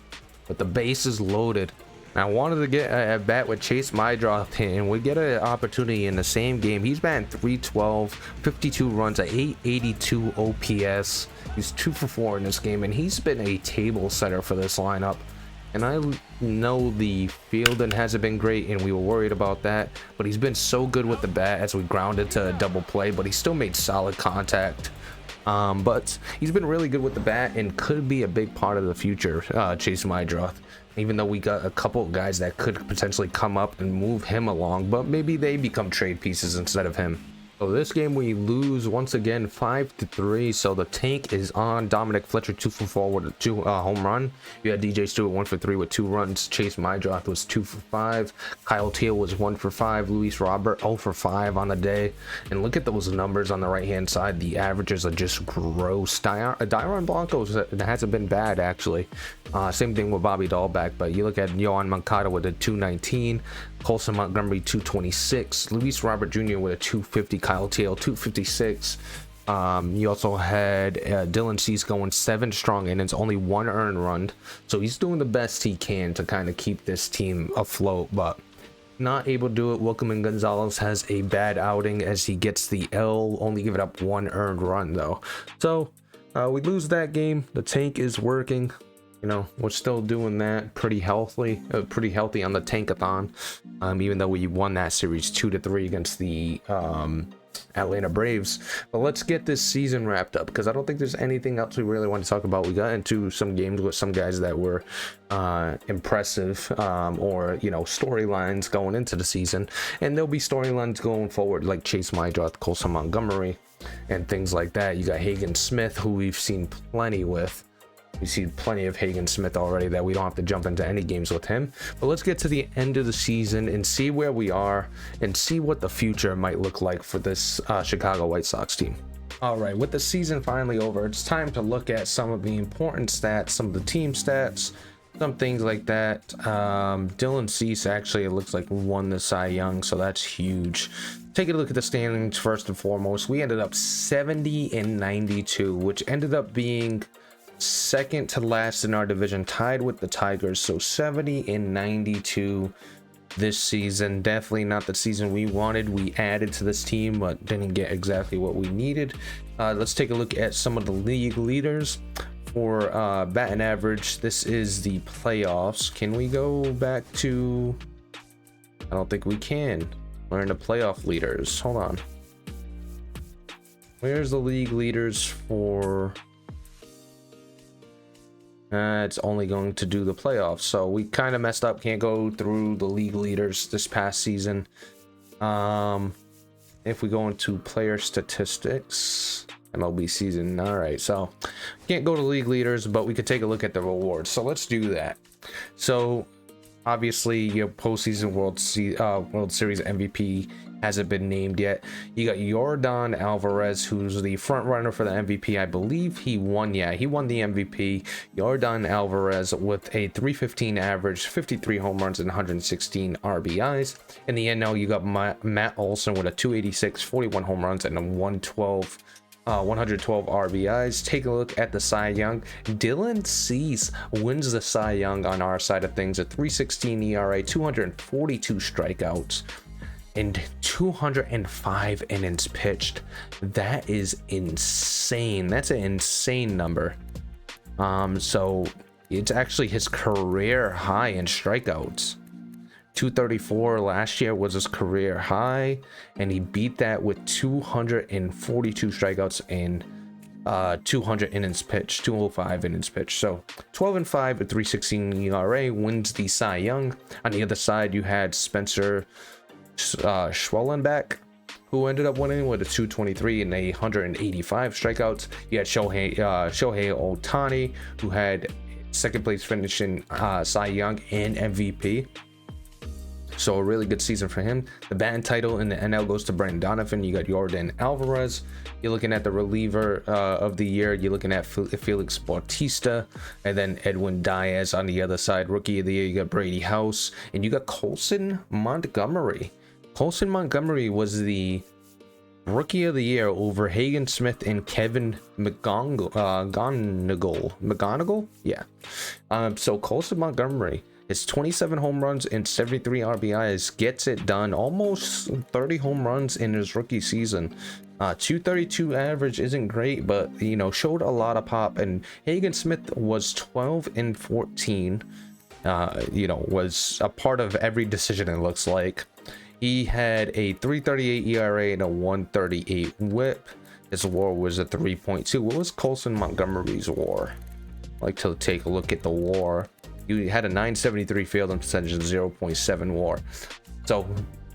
But the base is loaded. And I wanted to get a bat with Chase Mydroth, and we get an opportunity in the same game. He's batting 312, 52 runs, at 882 OPS. He's 2 for 4 in this game, and he's been a table setter for this lineup. And I know the fielding hasn't been great, and we were worried about that, but he's been so good with the bat as we grounded to a double play, but he still made solid contact. But he's been really good with the bat and could be a big part of the future, Chase Mydroth. Even though we got a couple of guys that could potentially come up and move him along, but maybe they become trade pieces instead of him. So this game we lose once again 5-3. So the tank is on. Dominic Fletcher 2 for 4 with a 2 home run. You had DJ Stewart 1 for 3 with 2 runs. Chase Mydroth was 2 for 5. Kyle Teal was 1 for 5. Luis Robert 0 for 5 on the day. And look at those numbers on the right hand side. The averages are just gross. Dairon Blanco hasn't been bad actually. Same thing with Bobby Dahlbeck, but you look at Yohan Moncada with a 219, Colson Montgomery 226, Luis Robert Jr. with a 250, Kyle Teal 256. You also had Dylan Cease going 7 strong innings, only 1 earned run, so he's doing the best he can to kind of keep this team afloat, but not able to do it. Wilkerman Gonzalez has a bad outing as he gets the L, only giving up 1 earned run though. So we lose that game. The tank is working. You know, we're still doing that pretty healthy on the tankathon. Even though we won that series 2-3 against the Atlanta Braves. But let's get this season wrapped up, because I don't think there's anything else we really want to talk about. We got into some games with some guys that were impressive, or, you know, storylines going into the season, and there'll be storylines going forward, like Chase Mydroth, Colson Montgomery, and things like that. You got Hagen Smith, who we've seen plenty with. We've seen plenty of Hagen Smith already that we don't have to jump into any games with him. But let's get to the end of the season and see where we are and see what the future might look like for this Chicago White Sox team. All right, with the season finally over, it's time to look at some of the important stats, some of the team stats, some things like that. Dylan Cease actually, it looks like, won the Cy Young, so that's huge. Take a look at the standings first and foremost. We ended up 70-92, which ended up being second to last in our division, tied with the Tigers. So 70-92 this season. Definitely not the season we wanted. We added to this team but didn't get exactly what we needed. Let's take a look at some of the league leaders for batting average. This is the playoffs. Can we go back to... I don't think we can. We're in the playoff leaders. Hold on, where's the league leaders for... it's only going to do the playoffs, so we kind of messed up. Can't go through the league leaders this past season. If we go into player statistics, MLB season, all right, so can't go to league leaders, but we could take a look at the rewards. So let's do that. So obviously your postseason World Series MVP hasn't been named yet. You got Yordan Alvarez, who's the front runner for the MVP. I believe he won. Yeah, he won the MVP. Yordan Alvarez with a 315 average, 53 home runs, and 116 RBIs. In the NL, you got Matt Olson with a 286, 41 home runs, and a 112 RBIs. Take a look at the Cy Young. Dylan Cease wins the Cy Young on our side of things. A 3.16 ERA, 242 strikeouts, and 205 innings pitched. That is insane. That's an insane number. So it's actually his career high in strikeouts. 234 last year was his career high, and he beat that with 242 strikeouts and 200 innings pitched, 205 innings pitched. So 12-5 at 3.16 ERA, wins the Cy Young. On the other side, you had Spencer Schwellenbach, who ended up winning with a 223 and 185 strikeouts. You had Shohei Ohtani, who had second place finish in Cy Young and MVP. So a really good season for him. The batting title in the NL goes to Brendan Donovan. You got Yordan Alvarez. You're looking at the reliever of the year. You're looking at Felix Bautista, and then Edwin Diaz on the other side. Rookie of the year, you got Brady House, and you got Colson Montgomery. Colson Montgomery was the rookie of the year over Hagen Smith and Kevin McGonigal. Yeah. So Colson Montgomery, his 27 home runs and 73 RBIs gets it done. Almost 30 home runs in his rookie season. 232 average isn't great, but, you know, showed a lot of pop. And Hagen Smith was 12-14. You know, was a part of every decision, it looks like. He had a 3.38 ERA and a 1.38 WHIP. His WAR was a 3.2. What was Colson Montgomery's WAR? I'd like to take a look at the WAR. He had a 973 fielding percentage and 0.7 WAR. So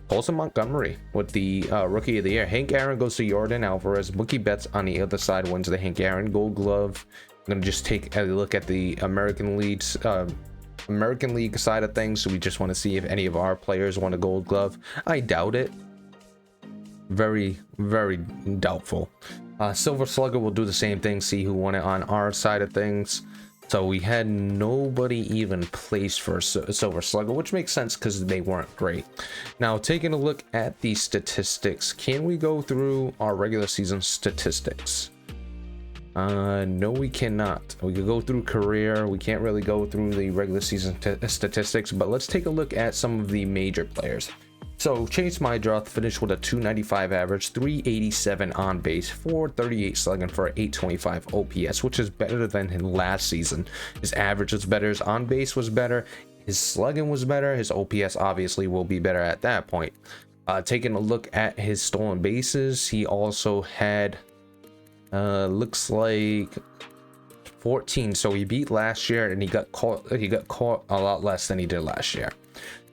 Colson Montgomery with the rookie of the year. Hank Aaron goes to Yordan Alvarez. Mookie Betts on the other side wins the Hank Aaron Gold Glove. I'm gonna just take a look at the American League side of things. So we just want to see if any of our players won a Gold Glove. I doubt it. Very, very doubtful. Silver Slugger will do the same thing. See who won it on our side of things. So we had nobody even placed for a Silver Slugger, which makes sense because they weren't great. Now, taking a look at the statistics, can we go through our regular season statistics? No, we cannot. We could go through career. We can't really go through the regular season statistics, but let's take a look at some of the major players. So Chase Mydroth finished with a 295 average, 387 on base, 438 slugging for 825 OPS, which is better than his last season. His average was better, his on base was better, his slugging was better, his OPS obviously will be better at that point. Taking a look at his stolen bases, he also had looks like 14, so he beat last year, and he got caught a lot less than he did last year.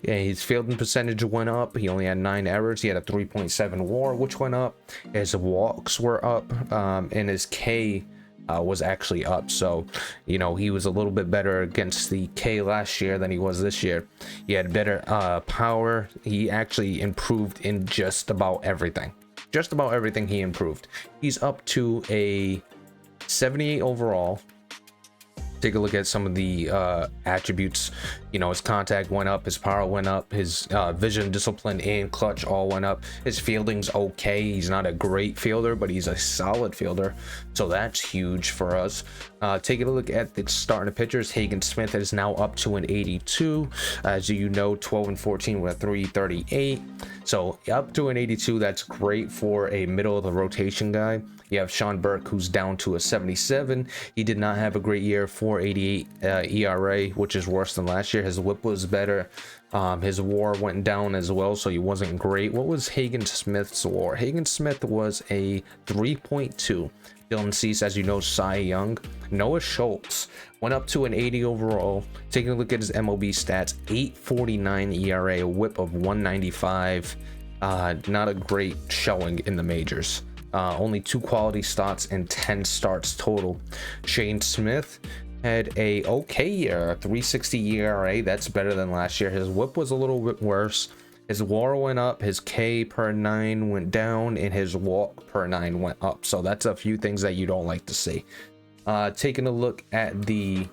Yeah, his fielding percentage went up. He only had 9 errors. He had a 3.7 WAR, which went up. His walks were up, and his K was actually up. So, you know, he was a little bit better against the K last year than he was this year. He had better power. He actually improved in just about everything. Just about everything he improved. He's up to a 78 overall. Take a look at some of the attributes. You know, his contact went up, his power went up, his vision, discipline, and clutch all went up. His fielding's okay. He's not a great fielder, but he's a solid fielder, so that's huge for us. Taking a look at the starting pitchers, Hagen Smith is now up to an 82. As you know, 12 and 14 with a 338. So up to an 82, that's great for a middle of the rotation guy. You have Sean Burke, who's down to a 77. He did not have a great year, 4.88 ERA, which is worse than last year. His whip was better. His WAR went down as well, so he wasn't great. What was Hagen Smith's WAR? Hagen Smith was a 3.2. Dylan Cease, as you know, Cy Young. Noah Schultz went up to an 80 overall. Taking a look at his MLB stats, 8.49 ERA, a whip of 195. Not a great showing in the majors. Only 2 quality starts and 10 starts total. Shane Smith had a okay year, 3.60 ERA. That's better than last year. His whip was a little bit worse. His WAR went up, his K per 9 went down, and his walk per 9 went up. So that's a few things that you don't like to see. Taking a look at the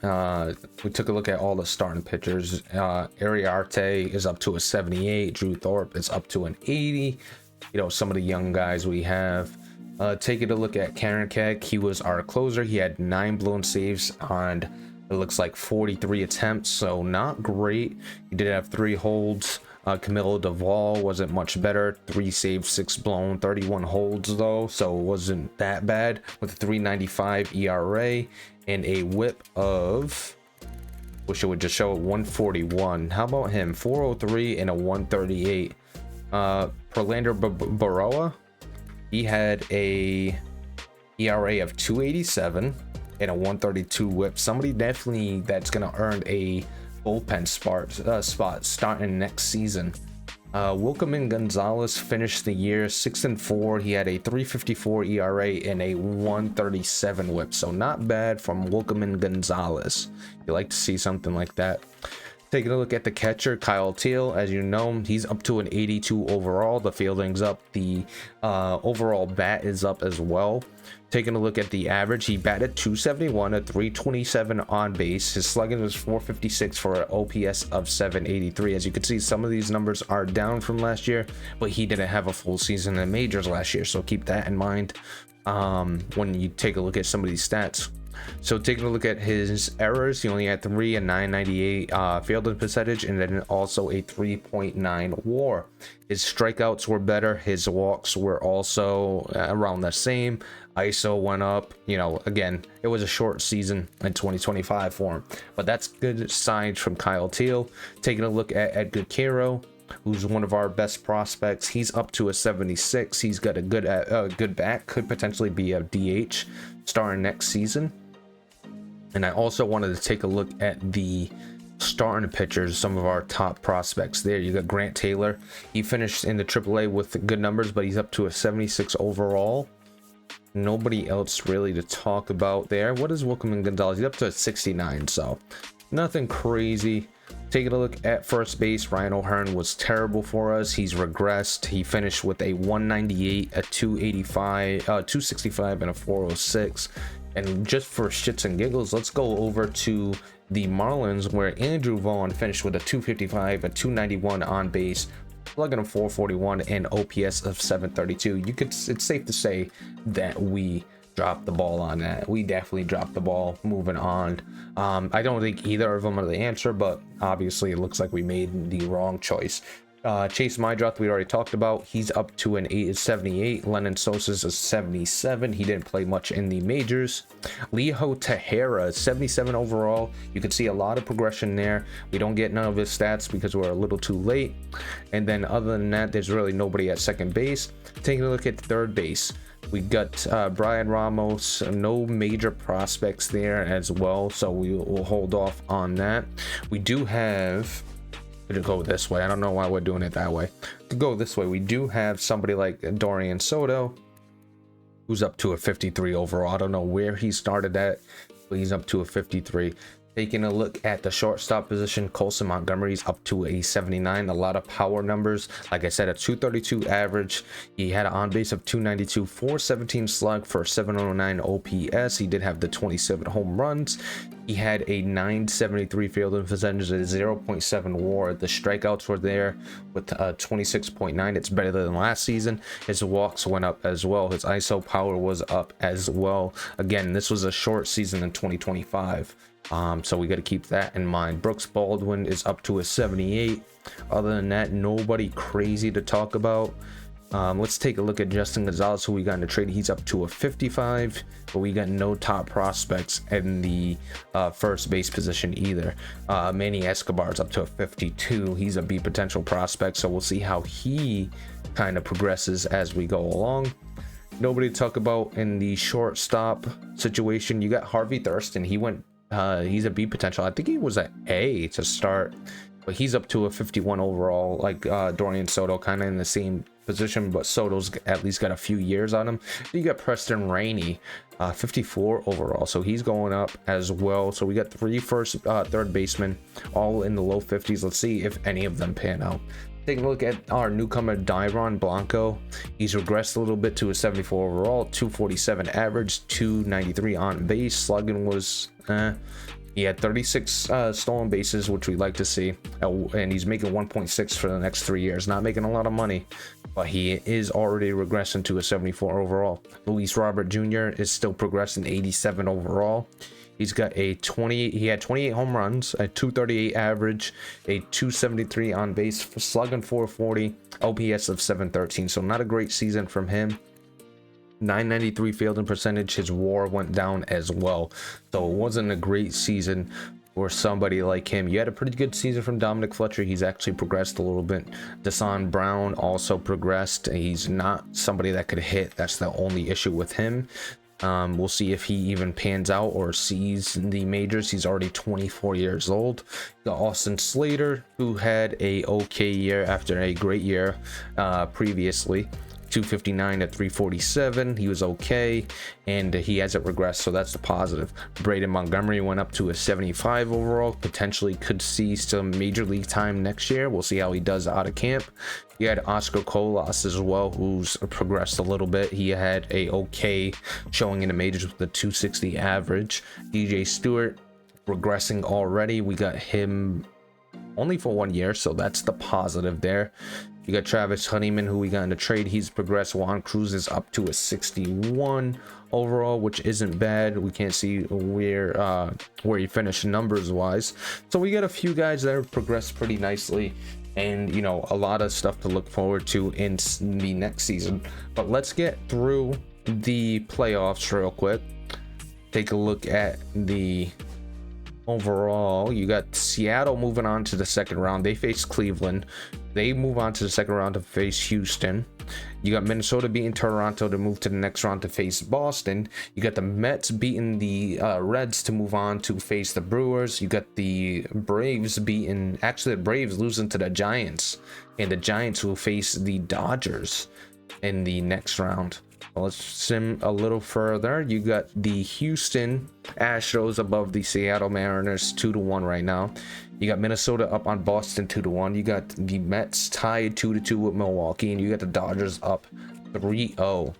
we took a look at all the starting pitchers. Ariarte is up to a 78. Drew Thorpe is up to an 80. You know, some of the young guys we have. Taking a look at Karen Keck, he was our closer. He had 9 blown saves on, it looks like 43 attempts, so not great. He did have 3 holds. Camilo Duvall wasn't much better, 3 saves, 6 blown, 31 holds though, so it wasn't that bad, with a 3.95 ERA and a whip of, wish it would just show 141. How about him? 403 and a 138. Perlander Baroa, he had a ERA of 2.87 and a 132 whip. Somebody definitely that's gonna earn a bullpen spot starting next season. Wilkerman Gonzalez finished the year 6-4. He had a 3.54 ERA and a 137 whip, so not bad from Wilkerman Gonzalez. You like to see something like that. Taking a look at the catcher, Kyle Teal, as you know, he's up to an 82 overall. The fielding's up, the overall bat is up as well. Taking a look at the average, he batted 271, a 327 on base. His slugging was 456 for an OPS of 783. As you can see, some of these numbers are down from last year, but he didn't have a full season in majors last year, so keep that in mind when you take a look at some of these stats. So taking a look at his errors, he only had 3 and 998 fielding percentage, and then also a 3.9 WAR. His strikeouts were better. His walks were also around the same. ISO went up. You know, again, it was a short season in 2025 for him, but that's good signs from Kyle Teal. Taking a look at Edgar Quero, who's one of our best prospects. He's up to a 76. He's got a good bat. Could potentially be a DH starting next season. And I also wanted to take a look at the starting pitchers, some of our top prospects there. You got Grant Taylor. He finished in the AAA with good numbers, but he's up to a 76 overall. Nobody else really to talk about there. What is Wilkerman Gonzalez? He's up to a 69, so nothing crazy. Taking a look at first base, Ryan O'Hearn was terrible for us. He's regressed. He finished with a 198, a 285, 265, and a 406. And just for shits and giggles, let's go over to the Marlins, where Andrew Vaughn finished with a 255, a 291 on base, slugging of 441, and OPS of 732. It's safe to say that we dropped the ball on that. We definitely dropped the ball. Moving on. I don't think either of them are the answer, but obviously it looks like we made the wrong choice. Chase Mydroth, we already talked about. He's up to an 78. Lennon Sosa's a 77. He didn't play much in the majors. Leo Tejera, 77 overall. You can see a lot of progression there. We don't get none of his stats because we're a little too late. And then other than that, there's really nobody at second base. Taking a look at third base, we got Brian Ramos. No major prospects there as well, so we will hold off on that. We do have to go this way. I don't know why we're doing it that way. To go this way, we do have somebody like Dorian Soto, who's up to a 53 overall. I don't know where he started at, but he's up to a 53. Taking a look at the shortstop position, Colson Montgomery's up to a 79. A lot of power numbers. Like I said, a 232 average. He had an on base of 292, 417 slug for 709 OPS. He did have the 27 home runs. He had a 973 fielding percentage, a 0.7 WAR. The strikeouts were there with 26.9. It's better than last season. His walks went up as well. His ISO power was up as well. Again, this was a short season in 2025. So we got to keep that in mind. Brooks Baldwin is up to a 78. Other than that, nobody crazy to talk about. Let's take a look at Justin Gonzalez, who we got in the trade. He's up to a 55, but we got no top prospects in the first base position either. Manny Escobar's up to a 52. He's a B potential prospect, so we'll see how he kind of progresses as we go along. Nobody to talk about in the shortstop situation. You got Harvey Thurston. He went he's a B potential. I think he was an A to start, but he's up to a 51 overall, like Dorian Soto, kind of in the same position, but Soto's at least got a few years on him. You got Preston Rainey, 54 overall, so he's going up as well. So we got third basemen all in the low 50s. Let's see if any of them pan out. Take a look at our newcomer Dairon Blanco. He's regressed a little bit to a 74 overall, 247 average, 293 on base. Slugging was he had 36 stolen bases, which we like to see, and he's making 1.6 for the next 3 years. Not making a lot of money, but he is already regressing to a 74 overall. Luis Robert Jr. is still progressing, 87 overall. He's got a 28. He had 28 home runs, a 238 average, a 273 on base, slugging 440, OPS of 713. So not a great season from him. 993 fielding percentage. His WAR went down as well, so it wasn't a great season for somebody like him. You had a pretty good season from Dominic Fletcher. He's actually progressed a little bit. Desan Brown also progressed. He's not somebody that could hit. That's the only issue with him. We'll see if he even pans out or sees the majors. He's already 24 years old. Got Austin Slater, who had a okay year after a great year previously. 259 at 347. He was okay, and he hasn't regressed, so that's the positive. Braden Montgomery went up to a 75 overall. Potentially could see some major league time next year. We'll see how he does out of camp. You had Oscar Colas as well, who's progressed a little bit. He had a okay showing in the majors with the 260 average. DJ Stewart regressing already. We got him only for 1 year, so that's the positive there. You got Travis Honeyman, who we got in the trade. He's progressed. Juan Cruz is up to a 61 overall, which isn't bad. We can't see where he finished numbers wise. So we got a few guys that have progressed pretty nicely, and you know, a lot of stuff to look forward to in the next season. But let's get through the playoffs real quick. Take a look at the overall. You got Seattle moving on to the second round. They face Cleveland. They move on to the second round to face Houston. You got Minnesota beating Toronto to move to the next round to face Boston. You got the Mets beating the Reds to move on to face the Brewers. You got the Braves beating, actually the Braves losing to the Giants, and the Giants will face the Dodgers in the next round. Let's sim a little further. You got the Houston Astros above the Seattle Mariners 2-1 right now. You got Minnesota up on Boston 2-1. You got the Mets tied 2-2 with Milwaukee, and you got the Dodgers up 3-0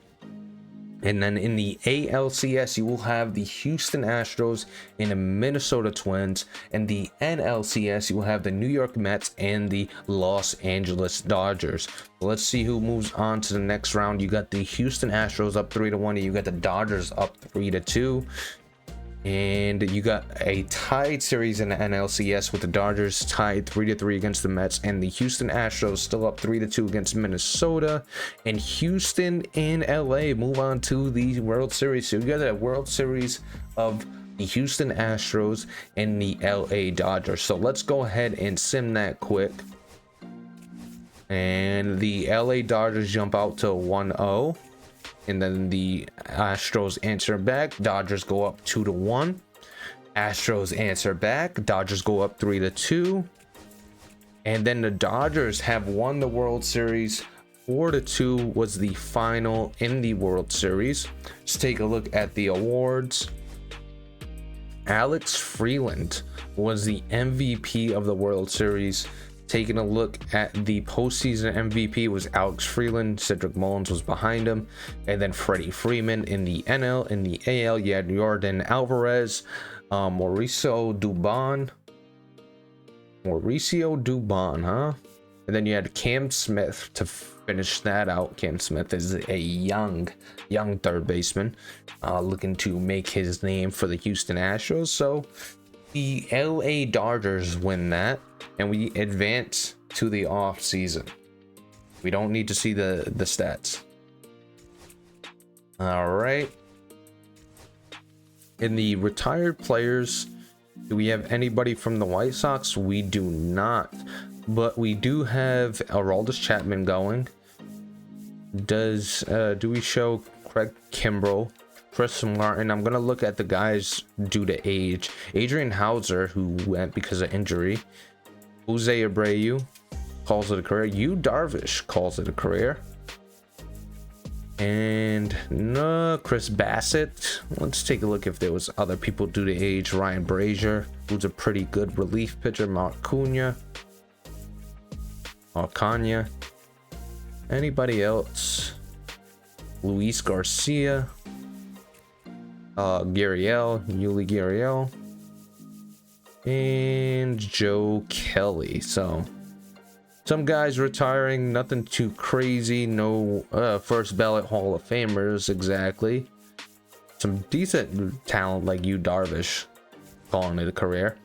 And then in the ALCS, you will have the Houston Astros and the Minnesota Twins. And the NLCS, you will have the New York Mets and the Los Angeles Dodgers. Let's see who moves on to the next round. You got the Houston Astros up 3-1, and you got the Dodgers up 3-2. And you got a tied series in the NLCS with the Dodgers tied 3-3 against the Mets, and the Houston Astros still up 3-2 against Minnesota. And Houston and LA move on to the World Series. So you got a World Series of the Houston Astros and the LA Dodgers. So let's go ahead and sim that quick. And the LA Dodgers jump out to 1-0. And then the Astros answer back. Dodgers go up 2-1. Astros answer back. Dodgers go up 3-2. And then the Dodgers have won the World Series. 4-2 was the final in the World Series. Let's take a look at the awards. Alex Freeland was the MVP of the World Series. Taking a look at the postseason MVP was Alex Freeland. Cedric Mullins was behind him. And then Freddie Freeman in the NL. In the AL, you had Jordan Alvarez, Mauricio Dubon, huh? And then you had Cam Smith to finish that out. Cam Smith is a young third baseman looking to make his name for the Houston Astros. So the LA Dodgers win that, and we advance to the off season. We don't need to see the stats. All right. In the retired players, do we have anybody from the White Sox? We do not, but we do have Aroldis Chapman going. Do we show Craig Kimbrell, Chris Martin? I'm gonna look at the guys due to age. Adrian Hauser, who went because of injury. Jose Abreu calls it a career. Yu Darvish calls it a career. And no, Chris Bassett. Let's take a look if there was other people due to age. Ryan Brazier, who's a pretty good relief pitcher. Mark Cunha. Anybody else? Luis Garcia. Yuli Gurriel, and Joe Kelly. So some guys retiring, nothing too crazy. No first ballot Hall of Famers exactly. Some decent talent like Yu Darvish calling it a career.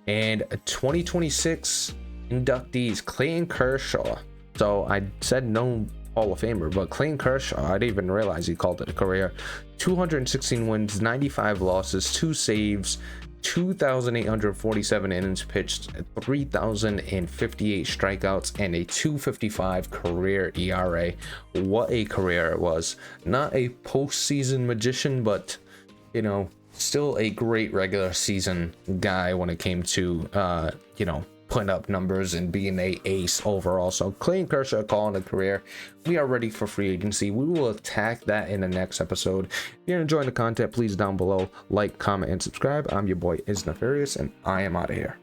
And 2026 inductees, Clayton Kershaw. So I said no Hall of Famer, but Clayton Kershaw, I didn't even realize he called it a career. 216 wins, 95 losses, 2 saves, 2,847 innings pitched, 3,058 strikeouts, and a 2.55 career ERA. What a career it was. Not a postseason magician, but you know, still a great regular season guy when it came to putting up numbers and being a ace overall. So Clayton Kershaw calling a career. We are ready for free agency. We will attack that in the next episode. If you're enjoying the content, please down below like, comment, and subscribe. I'm your boy Is Nefarious, and I am out of here.